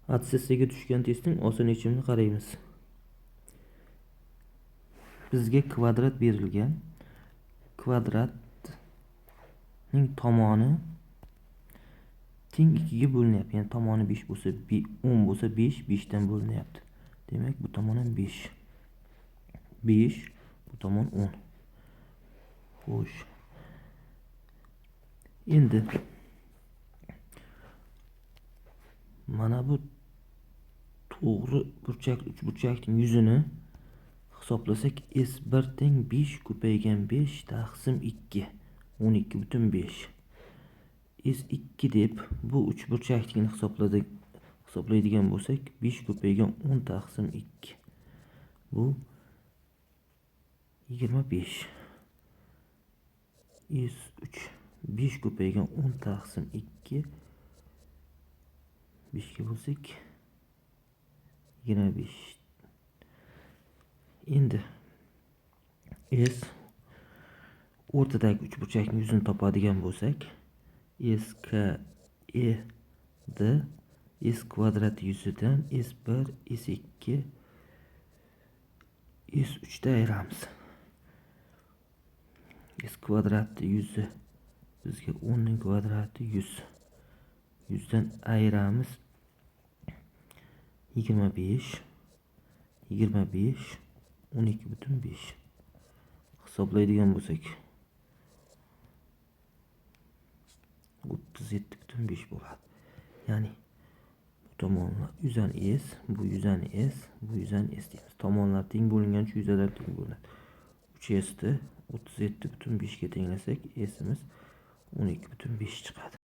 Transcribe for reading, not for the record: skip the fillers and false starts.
Atsessiyaga tushgan testning oson yechimini qaraymiz. Bizga kvadrat berilgan. Kvadratning tomoni teng 2 ga bo'linyapti. Ya'ni tomoni 5 bo'lsa, 10 bo'lsa 5, 5 dan bo'linyapti. Demak, bu tomon ham 5. 5, bu tomon 10. Xo'sh. Endi mana bu to'g'ri burchakli uchburchakning yuzini hisoblasak, S1 teng 5 ko'paygan 5 taqsim 2, 12,5. S2 deb bu uchburchaklikni hisoblaydigan bo'lsak, 5 ko'paygan 10 taqsim 2. Bu 25. S3 5 ko'paygan 10 taqsim 2. 5 ga bo'lsak 25. Endi S o'rtadagi uchburchakning yuzini topadigan bo'lsak, SKE da S kvadrat yuzidan S1, S2, S3 da ayiramiz. S kvadratning yuzi bizga 10 ning kvadrati 100. 100 dan ayiramiz 25, 12,5. Hisoblaydigan bo'lsak 37,5 bo'ladi. Ya'ni bu tomonlar yuzani S, bu yuzani S, bu yuzani S deymiz. Tomonlar teng bo'lingan shu yuzalar teng bo'linadi. 3S ni 37,5 ga tenglasak, S'imiz 12,5 chiqadi.